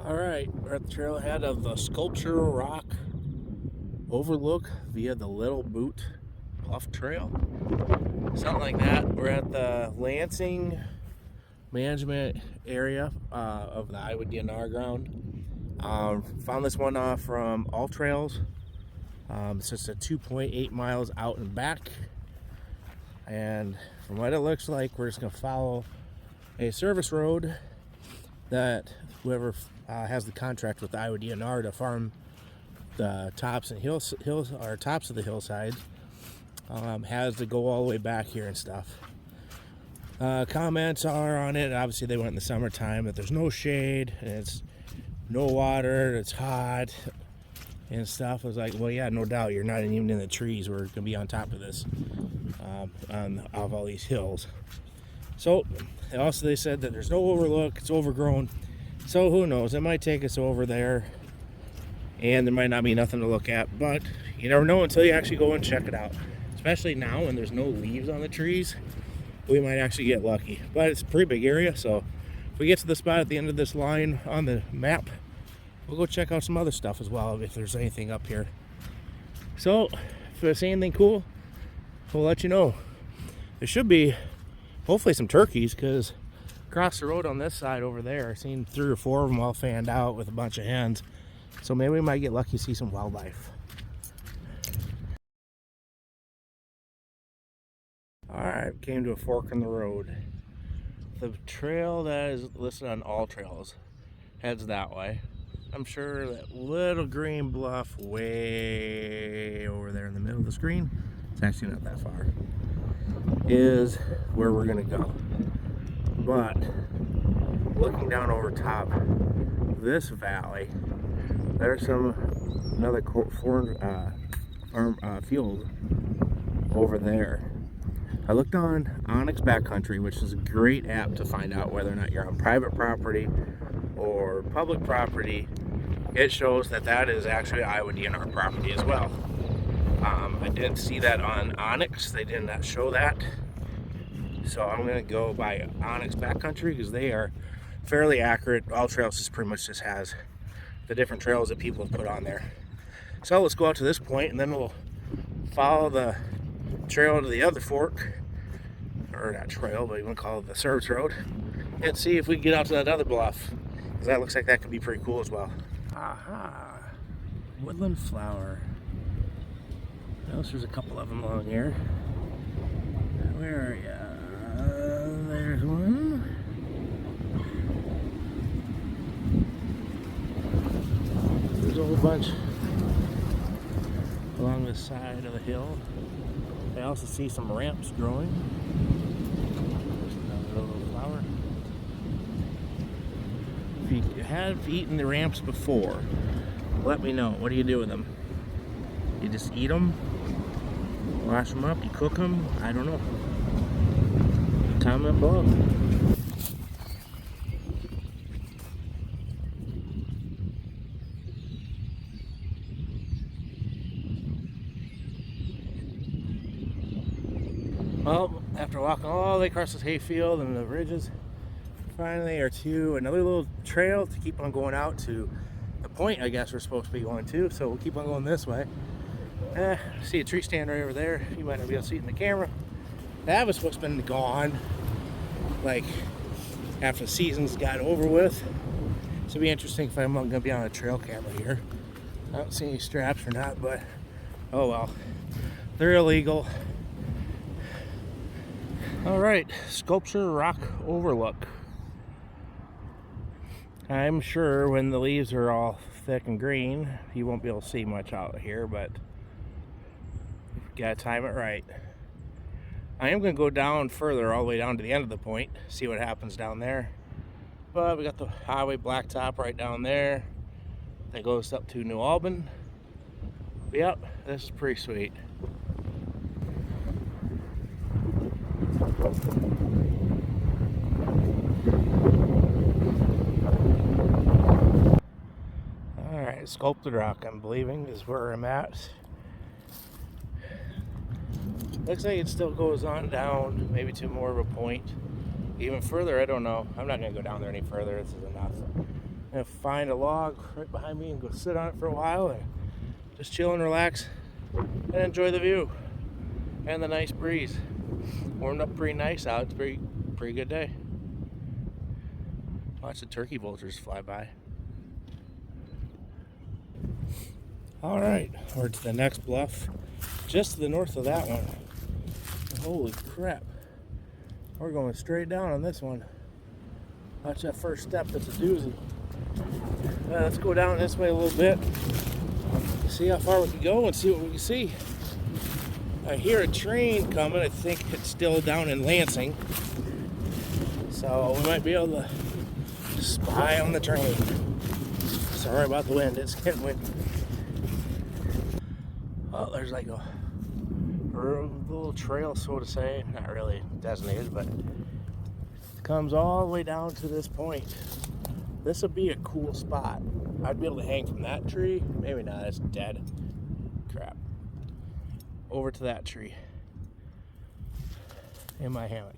Alright, we're at the trailhead of the Sculpture Rock Overlook via the Little Boot Bluff Trail. Something like that. We're at the Lansing Management area of the Iowa DNR ground. Found this one from All Trails. It's just a 2.8 miles out and back. And from what it looks like, we're just going to follow a service road that whoever has the contract with the Iowa DNR to farm the tops and hills or tops of the hillsides has to go all the way back here and stuff. Comments are on it. Obviously, they went in the summertime that there's no shade and it's no water. It's hot and stuff. I was like, well, yeah, no doubt. You're not even in the trees. We're gonna be on top of this, of all these hills. So, also they said that there's no overlook. It's overgrown. So who knows? It might take us over there, and there might not be nothing to look at. But you never know until you actually go and check it out. Especially now when there's no leaves on the trees, we might actually get lucky. But it's a pretty big area, so if we get to the spot at the end of this line on the map, we'll go check out some other stuff as well if there's anything up here. So if there's anything cool, we'll let you know. There should be hopefully some turkeys, because across the road on this side over there, I've seen 3 or 4 of them all fanned out with a bunch of hens. So maybe we might get lucky to see some wildlife. Alright, came to a fork in the road. The trail that is listed on All Trails heads that way. I'm sure that little green bluff way over there in the middle of the screen, it's actually not that far, is where we're gonna go. But looking down over top this valley, there's another field over there. I looked on Onyx Backcountry, which is a great app to find out whether or not you're on private property or public property. It shows that that is actually Iowa DNR property as well. I didn't see that on Onyx. They did not show that. So I'm going to go by Onyx Backcountry because they are fairly accurate. All Trails just pretty much just has the different trails that people have put on there. So let's go out to this point and then we'll follow the trail to the other fork, or not trail, but you want to call it the service road, and see if we can get out to that other bluff, because that looks like that could be pretty cool as well. Aha, woodland flower. Notice there's a couple of them along here. Where are ya? There's one. There's a whole bunch along the side of the hill. I also see some ramps growing. There's another little flower. If you have eaten the ramps before, let me know. What do you do with them? You just eat them? Wash them up? You cook them? I don't know. Comment below. Well, after walking all the way across this hayfield and the ridges, finally are to another little trail to keep on going out to the point I guess we're supposed to be going to. So we'll keep on going this way. See a tree stand right over there. You might not be able to see it in the camera. That was supposed to have been gone, like after the season's got over with. So it'll be interesting if I'm going to be on a trail camera here. I don't see any straps or not, but oh well. They're illegal. Alright, Sculpture Rock Overlook. I'm sure when the leaves are all thick and green, you won't be able to see much out here, but you gotta time it right. I am going to go down further, all the way down to the end of the point, see what happens down there. But we got the highway blacktop right down there that goes up to New Albany. But yep, this is pretty sweet. Alright, Sculpted Rock, I'm believing, is where I'm at. Looks like it still goes on down, maybe to more of a point. Even further, I don't know. I'm not going to go down there any further. This is enough. I'm gonna find a log right behind me and go sit on it for a while and just chill and relax and enjoy the view and the nice breeze. Warmed up pretty nice out. It's pretty good day. Watch the turkey vultures fly by. All right, we're to the next bluff, just to the north of that one. Holy crap. We're going straight down on this one. Watch that first step, it's a doozy. Let's go down this way a little bit. See how far we can go and see what we can see. I hear a train coming. I think it's still down in Lansing. So we might be able to spy on the train. Sorry about the wind, it's getting windy. Oh, there's like a little trail, so to say. Not really designated, but it comes all the way down to this point. This would be a cool spot. I'd be able to hang from that tree. Maybe not, it's dead. Crap. Over to that tree. In my hammock.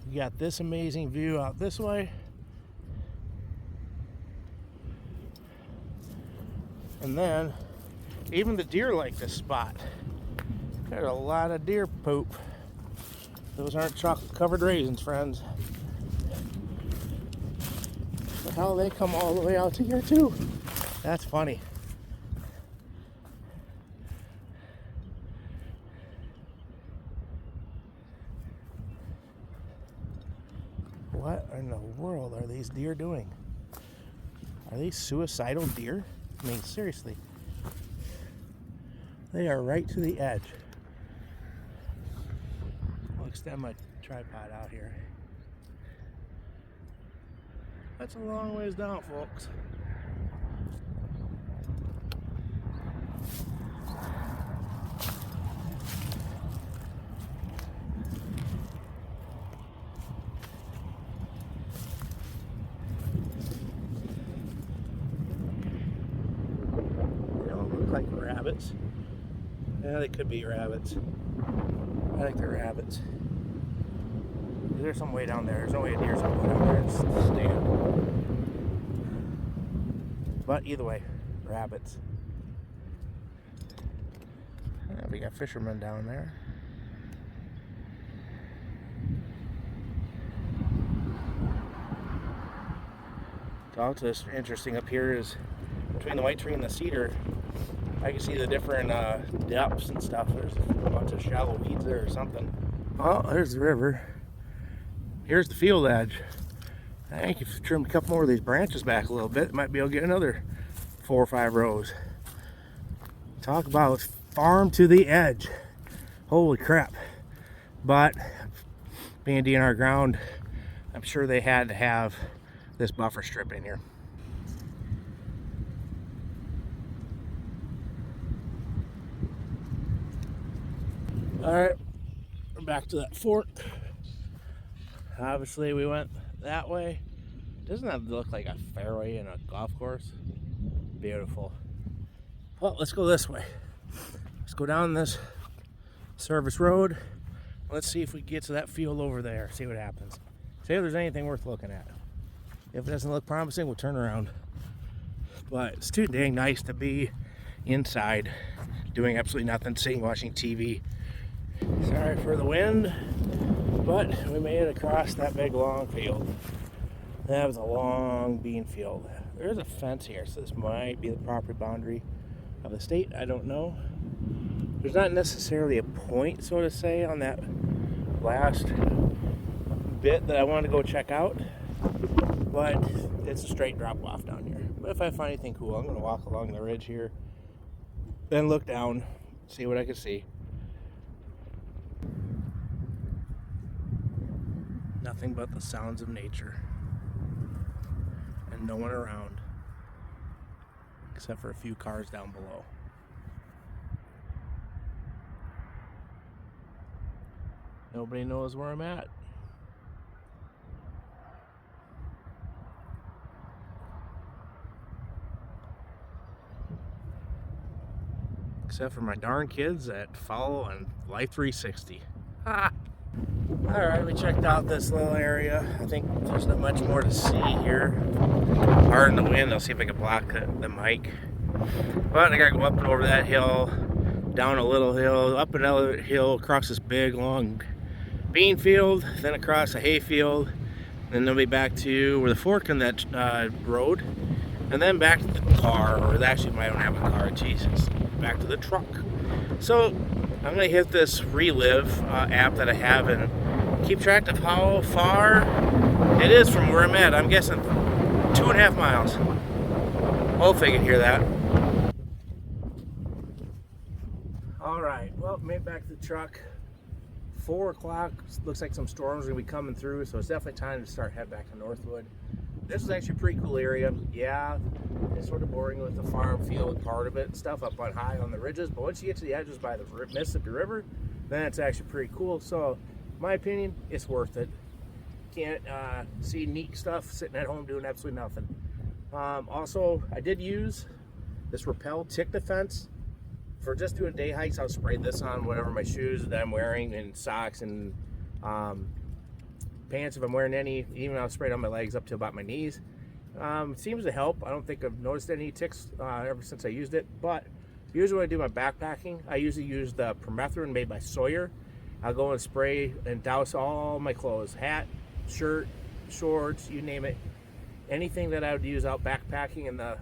We got this amazing view out this way. And then, even the deer like this spot. There's a lot of deer poop. Those aren't chocolate covered raisins, friends. But how they come all the way out to here too? That's funny. What in the world are these deer doing? Are these suicidal deer? I mean, seriously. They are right to the edge. I'll extend my tripod out here. That's a long ways down, folks. They don't look like rabbits. Yeah, they could be rabbits. I think they're rabbits. There's some way down there. There's no way a deer's gonna go down there and stand. But either way, rabbits. Yeah, we got fishermen down there. Also, what's interesting up here is between the white tree and the cedar, I can see the different depths and stuff. There's a bunch of shallow weeds there or something. Oh, there's the river. Here's the field edge. I think if you trim a couple more of these branches back a little bit, might be able to get another 4 or 5 rows. Talk about farm to the edge. Holy crap. But being DNR ground, I'm sure they had to have this buffer strip in here. All right, we're back to that fork. Obviously we went that way. Doesn't that look like a fairway in a golf course? Beautiful. Well, let's go this way. Let's go down this service road. Let's see if we get to that field over there. See what happens. See if there's anything worth looking at. If it doesn't look promising, we'll turn around. But it's too dang nice to be inside doing absolutely nothing, sitting watching TV. Sorry for the wind, but we made it across that big long field. That was a long bean field. There's a fence here, so this might be the property boundary of the state. I don't know. There's not necessarily a point, so to say, on that last bit that I wanted to go check out, but it's a straight drop off down here. But if I find anything cool, I'm going to walk along the ridge here, then look down, see what I can see. Nothing but the sounds of nature and no one around except for a few cars down below. Nobody knows where I'm at. Except for my darn kids that follow on Life 360. Ha! Alright, we checked out this little area. I think there's not much more to see here. Hard in the wind, I'll see if I can block the mic. But I gotta go up and over that hill, down a little hill, up another hill, across this big long bean field, then across a hay field, then they'll be back to where the fork in that road, and then back to the car, or actually I don't have a car, Jesus, back to the truck. So I'm gonna hit this Relive app that I have and keep track of how far it is from where I'm at. I'm guessing 2.5 miles. Hopefully I can hear that. Alright, well, made back to the truck. 4 o'clock, looks like some storms are going to be coming through, so it's definitely time to start heading back to Northwood. This is actually a pretty cool area. Yeah, it's sort of boring with the farm field part of it and stuff up on high on the ridges, but once you get to the edges by the Mississippi River, then it's actually pretty cool. So, in my opinion, it's worth it. Can't see neat stuff sitting at home doing absolutely nothing. Also, I did use this Repel tick defense. For just doing day hikes, I'll spray this on whatever my shoes that I'm wearing, and socks and pants if I'm wearing any. Even I'll spray it on my legs up to about my knees. It seems to help. I don't think I've noticed any ticks ever since I used it. But usually when I do my backpacking, I usually use the permethrin made by Sawyer. I'll go and spray and douse all my clothes, hat, shirt, shorts, you name it. Anything that I would use out backpacking in the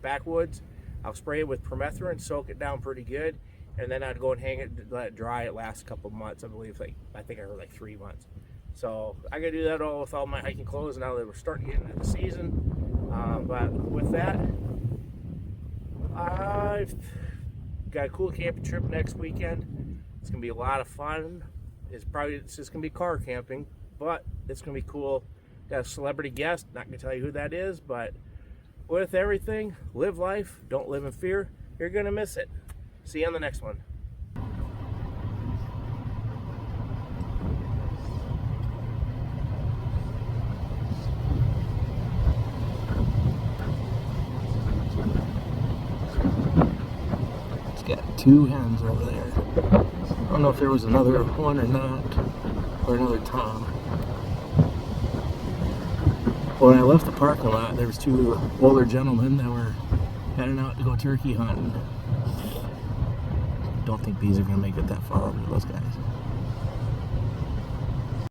backwoods, I'll spray it with permethrin, soak it down pretty good, and then I'd go and hang it, let it dry. It lasts a couple months, I believe. I think I heard like 3 months. So I gotta do that all with all my hiking clothes now that we're starting to get into the season. But with that, I've got a cool camping trip next weekend. It's gonna be a lot of fun. It's just gonna be car camping, but it's gonna be cool. Got a celebrity guest. Not gonna tell you who that is, but with everything, live life, don't live in fear. You're gonna miss it. See you on the next one. It's got 2 hens over there. I don't know if there was another one or not, or another tom. When I left the parking lot, there was 2 older gentlemen that were heading out to go turkey hunting. Don't think bees are going to make it that far over those guys.